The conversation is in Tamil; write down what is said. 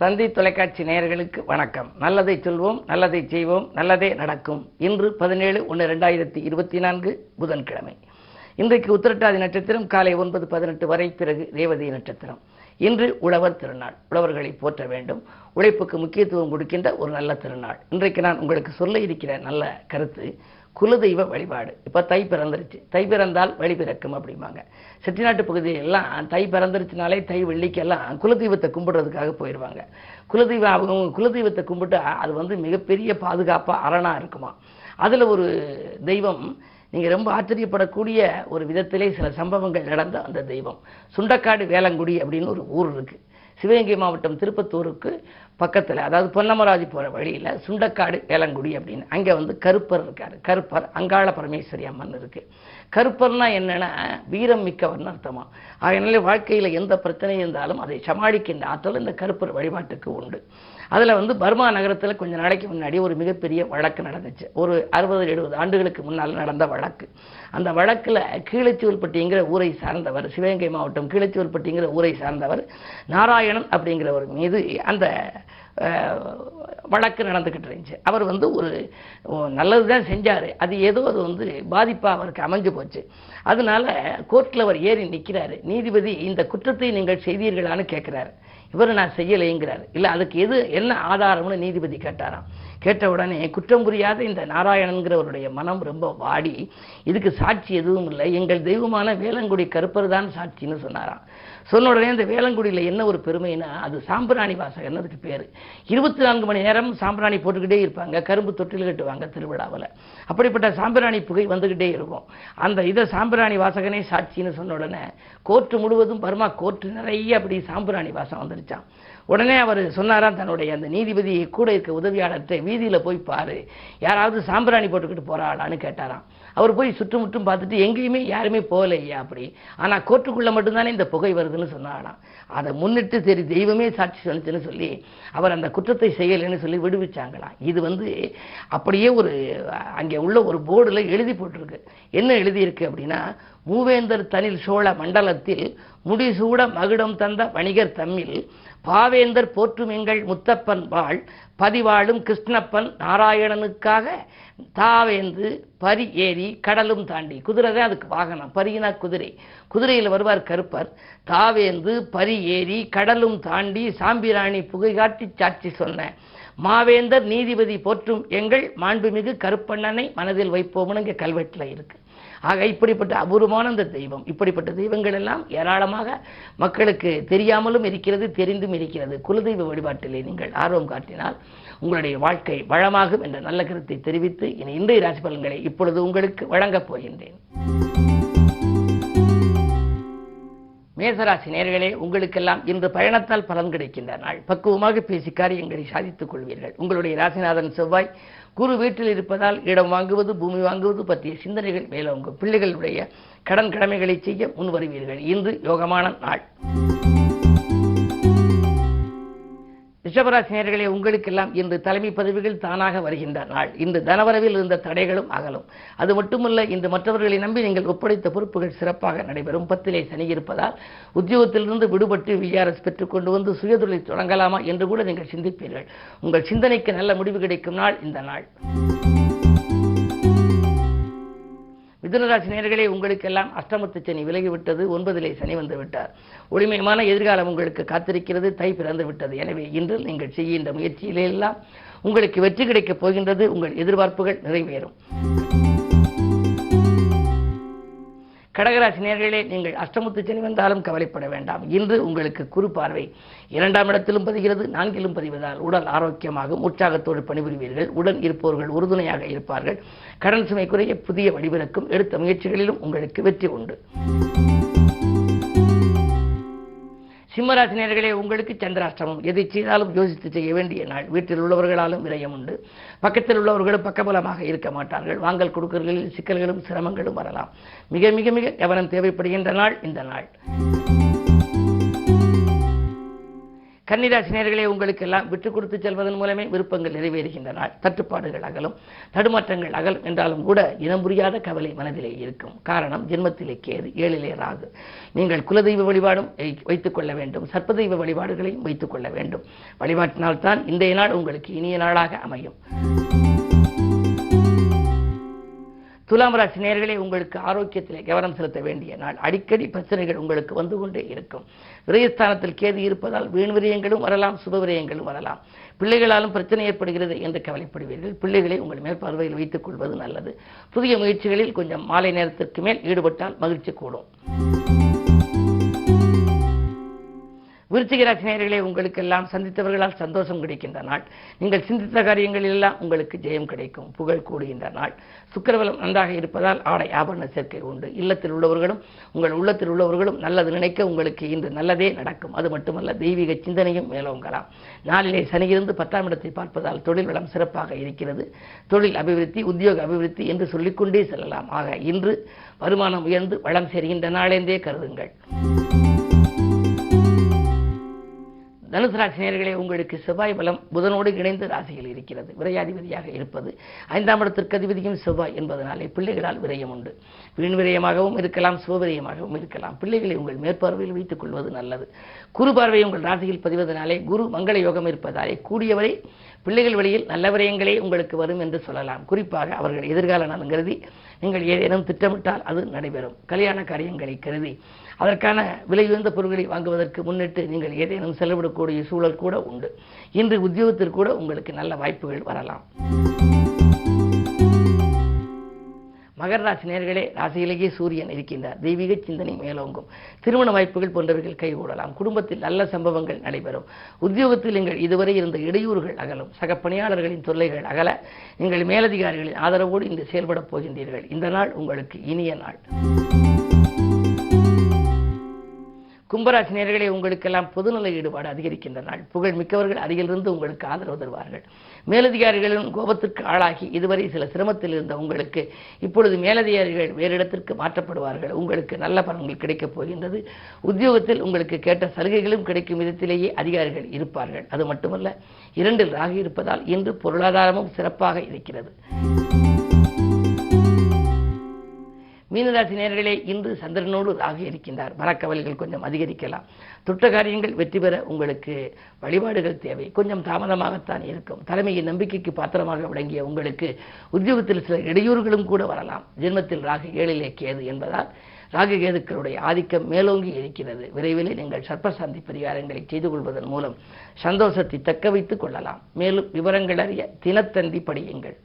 தந்தி தொலைக்காட்சி நேயர்களுக்கு வணக்கம். நல்லதை சொல்வோம், நல்லதை செய்வோம், நல்லதே நடக்கும். இன்று 17/1/2024 புதன்கிழமை. இன்றைக்கு உத்திரட்டாதி நட்சத்திரம் காலை 9:18 வரை, பிறகு ரேவதி நட்சத்திரம். இன்று உழவர் திருநாள். உழவர்களை போற்ற வேண்டும், உழைப்புக்கு முக்கியத்துவம் கொடுக்கின்ற ஒரு நல்ல திருநாள். இன்றைக்கு நான் உங்களுக்கு சொல்ல இருக்கிற நல்ல கருத்து குலதெய்வ வழிபாடு. இப்போ தை பிறந்துருச்சு, தை பிறந்தால் வழி பிறக்கும் அப்படிம்பாங்க. செட்டிநாட்டு பகுதியெல்லாம் தை பிறந்துருச்சுனாலே தை வெள்ளிக்கெல்லாம் குலதெய்வத்தை கும்பிடுறதுக்காக போயிடுவாங்க. அவங்க குலதெய்வத்தை கும்பிட்டு அது மிகப்பெரிய பாதுகாப்பாக அரணாக இருக்குமா. அதில் ஒரு தெய்வம் நீங்கள் ரொம்ப ஆச்சரியப்படக்கூடிய ஒரு விதத்திலே சில சம்பவங்கள் நடந்த அந்த தெய்வம் சுண்டக்காடு வேலங்குடி அப்படின்னு ஒரு ஊர் இருக்குது. சிவகங்கை மாவட்டம் திருப்பத்தூருக்கு பக்கத்தில், அதாவது பொன்னமராஜி போகிற வழியில் சுண்டக்காடு வேலங்குடி அப்படின்னு அங்கே கருப்பர் இருக்கார். கருப்பர் அங்காள பரமேஸ்வரி அம்மன் இருக்குது. கருப்பர்னா என்னென்னா வீரம் மிக்கவர்னு அர்த்தமா. அதனால வாழ்க்கையில் எந்த பிரச்சனை இருந்தாலும் அதை சமாளிக்கின்ற ஆற்றல் இந்த கருப்பர் வழிபாட்டுக்கு உண்டு. அதில் பர்மா நகரத்தில் கொஞ்ச நாளைக்கு முன்னாடி ஒரு மிகப்பெரிய வழக்கு நடந்துச்சு. ஒரு 60-70 ஆண்டுகளுக்கு முன்னால் நடந்த வழக்கு. அந்த வழக்கில் கீழச்சிவல்பட்டிங்கிற ஊரை சார்ந்தவர், சிவகங்கை மாவட்டம் கீழச்சிவல்பட்டிங்கிற ஊரை சார்ந்தவர் நாராயணன் அப்படிங்கிறவர் மீது அந்த வழக்கு நடந்துக்கிட்டு இருந்துச்சு. அவர் ஒரு நல்லது தான் செஞ்சார், அது ஏதோ அது பாதிப்பாக அவருக்கு அமைஞ்சு போச்சு. அதனால கோர்ட்டில் அவர் ஏறி நிற்கிறாரு. நீதிபதி இந்த குற்றத்தை நீங்கள் செய்தீர்களான்னு கேட்குறாரு. இவர் நான் செய்யலைங்கிறார். இல்லை, அதுக்கு என்ன ஆதாரம்னு நீதிபதி கேட்டாராம். கேட்ட உடனே குற்றம் புரியாத இந்த நாராயணன்கிறவருடைய மனம் ரொம்ப வாடி, இதுக்கு சாட்சி எதுவும் இல்லை, எங்கள் தெய்வமான வேலங்குடி கருப்பர் தான் சாட்சின்னு சொன்னாராம். சொன்ன உடனே இந்த வேலங்குடியில் என்ன ஒரு பெருமைனா, அது சாம்பிராணி வாசகன்னு அதுக்கு பேர். 24 மணி நேரம் சாம்பிராணி போட்டுக்கிட்டே இருப்பாங்க, கரும்பு தொட்டில் கட்டுவாங்க திருவிழாவில். அப்படிப்பட்ட சாம்பிராணி புகை வந்துக்கிட்டே இருக்கும். அந்த இதை சாம்பிராணி வாசகனே சாட்சின்னு சொன்ன உடனே கோர்ட்டு முழுவதும், பர்மா கோர்ட்டு நிறைய அப்படி சாம்பிராணி வாசம் வந்துருச்சான். உடனே அவர் சொன்னாராம் தன்னுடைய அந்த நீதிபதி கூட இருக்க உதவியாளர்கிட்ட, வீதியில் போய் பாரு, யாராவது சாம்பிராணி போட்டுக்கிட்டு போகிறாளான்னு கேட்டாராம். அவர் போய் சுற்றுமுற்றும் பார்த்துட்டு எங்கேயுமே யாருமே போகலையா அப்படி, ஆனால் கோர்ட்டுக்குள்ளே மட்டும்தானே இந்த புகை வருதுன்னு சொன்னாலாம். அதை முன்னிட்டு சரி தெய்வமே சாட்சி சொன்னிச்சுன்னு சொல்லி அவர் அந்த குற்றத்தை செய்யலைன்னு சொல்லி விடுவிச்சாங்களாம். இது அப்படியே ஒரு அங்கே உள்ள ஒரு போர்டில் எழுதி போட்டிருக்கு. என்ன எழுதியிருக்கு அப்படின்னா, மூவேந்தர் தனில் சோழ மண்டலத்தில் முடிசூட மகுடம் தந்த வணிகர் தம்மில் பாவேந்தர் போற்றும் எங்கள் முத்தப்பன் வாழ் பதிவாழும் கிருஷ்ணப்பன் நாராயணனுக்காக தாவேந்து பரி ஏறி கடலும் தாண்டி. குதிரை தான் அதுக்கு வாகனம், பரியினா குதிரை, குதிரையில் வருவார் கருப்பர். தாவேந்து பரி ஏறி கடலும் தாண்டி சாம்பிராணி புகை காட்டி சாட்சி சொன்ன மாவேந்தர் நீதிபதி போற்றும் எங்கள் மாண்புமிகு கருப்பண்ணனை மனதில் வைப்போம்னு இங்கே கல்வெட்டில் இருக்கு. ஆக இப்படிப்பட்ட அபூர்வமான அந்த தெய்வம், இப்படிப்பட்ட தெய்வங்கள் எல்லாம் ஏராளமாக மக்களுக்கு தெரியாமலும் இருக்கிறது, தெரிந்தும் இருக்கிறது. குலதெய்வ வழிபாட்டிலே நீங்கள் ஆர்வம் காட்டினால் உங்களுடைய வாழ்க்கை வளமாகும் என்ற நல்ல கருத்தை தெரிவித்து இன்றைய ராசி பலன்களை இப்பொழுது உங்களுக்கு வழங்கப் போகின்றேன். மேசராசி நேயர்களே, உங்களுக்கெல்லாம் இன்று பயணத்தால் பலன் கிடைக்கின்ற நாள். பக்குவமாக பேசி காரியங்களை சாதித்துக் கொள்வீர்கள். உங்களுடைய ராசிநாதன் செவ்வாய் குரு வீட்டில் இருப்பதால் இடம் வாங்குவது, பூமி வாங்குவது பற்றிய சிந்தனைகள் மேலோங்கும். பிள்ளைகளுடைய கடன் கடமைகளை செய்ய முன் வருவீர்கள். இன்று யோகமான நாள். ரிஷபராசி நேயர்களே, உங்களுக்கெல்லாம் இன்று தலைமை பதவிகள் தானாக வருகின்ற நாள். இன்று தனவரவில் இருந்த தடைகளும் அகலும். அது மட்டுமல்ல, இன்று மற்றவர்களை நம்பி நீங்கள் ஒப்படைத்த பொறுப்புகள் சிறப்பாக நடைபெறும். 10லே சனி இருப்பதால் உத்தியோகத்திலிருந்து விடுபட்டு விஆர்எஸ் பெற்றுக் கொண்டு வந்து சுயதொழில் தொடங்கலாமா என்று கூட நீங்கள் சிந்திப்பீர்கள். உங்கள் சிந்தனைக்கு நல்ல முடிவு கிடைக்கும் நாள் இந்த நாள். மிதுனராசி நேயர்களே, உங்களுக்கெல்லாம் அஷ்டமத்து சனி விலகிவிட்டது. 9லே சனி வந்து விட்டார். ஒளிமயமான எதிர்காலம் உங்களுக்கு காத்திருக்கிறது. தை பிறந்து விட்டது. எனவே இன்று நீங்கள் செய்கின்ற முயற்சியிலெல்லாம் உங்களுக்கு வெற்றி கிடைக்கப் போகின்றது. உங்கள் எதிர்பார்ப்புகள் நிறைவேறும். கடகராசி நேயர்களே, நீங்கள் அஷ்டமத்து சனி வந்தாலும் கவலைப்பட வேண்டாம். இன்று உங்களுக்கு குரு பார்வை 2ஆம் இடத்திலும் பதிகிறது, 4லும் பதிவதால் உடல் ஆரோக்கியமாகும். உற்சாகத்தோடு பணிபுரிவீர்கள். உடன் இருப்பவர்கள் உறுதுணையாக இருப்பார்கள். கடன் சுமை குறைய புதிய வழிபிறக்கும். எடுத்த முயற்சிகளிலும் உங்களுக்கு வெற்றி உண்டு. சிம்மராசி நேயர்களே, உங்களுக்கு சந்திராஷ்டமம். எதை செய்தாலும் யோசித்து செய்ய வேண்டிய நாள். வீட்டில் உள்ளவர்களாலும் விரயம் உண்டு. பக்கத்தில் உள்ளவர்களும் பக்கபலமாக இருக்க மாட்டார்கள். வாங்கல் கொடுக்கல்களில் சிக்கல்களும் சிரமங்களும் வரலாம். மிக மிக மிக கவனம் தேவைப்படுகின்ற நாள் இந்த நாள். கன்னிராசி நேயர்களே, உங்களுக்கு எல்லாம் விட்டுக் கொடுத்து செல்வதன் மூலமே விருப்பங்கள் நிறைவேறுகின்ற நாள். தட்டுப்பாடுகள் அகலும், தடுமாற்றங்கள் அகலும் என்றாலும் கூட இனம் புரியாத கவலை மனதிலே இருக்கும். காரணம், ஜென்மத்திலே கேது, 7லே ராகு. நீங்கள் குலதெய்வ வழிபாடும் வைத்துக் கொள்ள வேண்டும், சர்ப்பதெய்வ வழிபாடுகளையும் வைத்துக் கொள்ள வேண்டும். வழிபாட்டினால்தான் இன்றைய நாள் உங்களுக்கு இனிய நாளாக அமையும். துலாம் ராசி நேயர்களே, உங்களுக்கு ஆரோக்கியத்திலே கவனம் செலுத்த வேண்டிய நாள். அடிக்கடி பிரச்சனைகள் உங்களுக்கு வந்து கொண்டே இருக்கும். விரயஸ்தானத்தில் கேது இருப்பதால் வீண் விரயங்களும் வரலாம், சுப விரயங்களும் வரலாம். பிள்ளைகளாலும் பிரச்சனை ஏற்படுகிறது என்று கவலைப்படுவீர்கள். பிள்ளைகளை உங்கள் மேற்பார்வையில் வைத்துக் கொள்வது நல்லது. புதிய முயற்சிகளில் கொஞ்சம் மாலை நேரத்திற்கு மேல் ஈடுபட்டால் மகிழ்ச்சி கூடும். விருச்சிக ராசி நேயர்களே, உங்களுக்கெல்லாம் சந்தித்தவர்களால் சந்தோஷம் கிடைக்கின்ற நாள். நீங்கள் சிந்தித்த காரியங்களில் எல்லாம் உங்களுக்கு ஜெயம் கிடைக்கும், புகழ் கூடுகின்ற நாள். சுக்கிரபலம் நன்றாக இருப்பதால் ஆடை ஆபரண சேர்க்கை உண்டு. இல்லத்தில் உள்ளவர்களும் உங்கள் உள்ளத்தில் உள்ளவர்களும் நல்லது நினைக்க உங்களுக்கு இன்று நல்லதே நடக்கும். அது மட்டுமல்ல, தெய்வீக சிந்தனையும் மேலோங்கலாம். நாளிலே சனி இருந்து 10ஆம் இடத்தை பார்ப்பதால் தொழில் வளம் சிறப்பாக இருக்கிறது. தொழில் அபிவிருத்தி, உத்தியோக அபிவிருத்தி என்று சொல்லிக்கொண்டே செல்லலாம். ஆக இன்று வருமானம் உயர்ந்து வளம் சேர்கின்ற நாள் என்றே கருதுங்கள். தனுசு ராசி நேயர்களே, உங்களுக்கு செவ்வாய் பலம் புதனோடு இணைந்து ராசியில் இருக்கிறது. விரையாதிபதியாக இருப்பது 5ஆம் இடத்திற்கு அதிபதியும் செவ்வாய் என்பதனாலே பிள்ளைகளால் விரயம் உண்டு. வீண் விரயமாகவும் இருக்கலாம், சுபவிரயமாகவும் இருக்கலாம். பிள்ளைகளை உங்கள் மேற்பார்வையில் வைத்துக் கொள்வது நல்லது. குரு பார்வை உங்கள் ராசியில் பதிவதனாலே குரு மங்கள யோகம் இருப்பதாலே கூடியவரை பிள்ளைகள் வழியில் நல்ல விரயங்களே உங்களுக்கு வரும் என்று சொல்லலாம். குறிப்பாக அவர்கள் எதிர்கால நலன் கருதி நீங்கள் ஏதேனும் திட்டமிட்டால் அது நடைபெறும். கல்யாண காரியங்களை கருதி அதற்கான விலை உயர்ந்த பொருட்களை வாங்குவதற்கு முன்னிட்டு நீங்கள் ஏதேனும் செலவிடக்கூடிய சூழல் கூட உண்டு. இன்று உத்தியோகத்திற்கு கூட உங்களுக்கு நல்ல வாய்ப்புகள் வரலாம். மகர ராசி நேயர்களே, ராசியிலேயே சூரியன் இருக்கின்றார். தெய்வீக சிந்தனை மேலோங்கும். திருமண வாய்ப்புகள் போன்றவர்கள் கைகூடலாம். குடும்பத்தில் நல்ல சம்பவங்கள் நடைபெறும். உத்தியோகத்தில் நீங்கள் இதுவரை இருந்த இடையூறுகள் அகலும். சக பணியாளர்களின் தொல்லைகள் அகல நீங்கள் மேலதிகாரிகளின் ஆதரவோடு இன்று செயல்பட போகின்றீர்கள். இந்த நாள் உங்களுக்கு இனிய நாள். கும்பராசி நேயர்களே, உங்களுக்கெல்லாம் பொதுநல ஈடுபாடு அதிகரிக்கின்ற நாள். புகழ் மிக்கவர்கள் அருகிலிருந்து உங்களுக்கு ஆதரவு தருவார்கள். மேலதிகாரிகளின் கோபத்திற்கு ஆளாகி இதுவரை சில சிரமத்தில் இருந்த உங்களுக்கு இப்பொழுது மேலதிகாரிகள் வேறு இடத்திற்கு மாற்றப்படுவார்கள். உங்களுக்கு நல்ல பலன்கள் கிடைக்கப் போகின்றது. உத்தியோகத்தில் உங்களுக்கு கேட்ட சலுகைகளும் கிடைக்கும் விதத்திலேயே அதிகாரிகள் இருப்பார்கள். அது மட்டுமல்ல, 2இல் ராகு இருப்பதால் இன்று பொருளாதாரமும் சிறப்பாக இருக்கிறது. மீனராசி நேயர்களே, இன்று சந்திரனோடு ராகு இருக்கின்றார். மனக்கவலைகள் கொஞ்சம் அதிகரிக்கலாம். தொட்ட காரியங்கள் வெற்றி பெற உங்களுக்கு வழிபாடுகள் தேவை. கொஞ்சம் தாமதமாகத்தான் இருக்கும். தலைமையின் நம்பிக்கைக்கு பாத்திரமாக விளங்கிய உங்களுக்கு உத்தியோகத்தில் சில இடையூறுகளும் கூட வரலாம். ஜென்மத்தில் ராகு 7லே கேது என்பதால் ராகு கேதுக்களுடைய ஆதிக்கம் மேலோங்கி இருக்கிறது. விரைவில் நீங்கள் சர்ப்பசாந்தி பரிகாரங்களை செய்து கொள்வதன் மூலம் சந்தோஷத்தை தக்க வைத்துக் கொள்ளலாம். மேலும் விவரங்கள் அறிய தினத்தந்தி படியுங்கள்.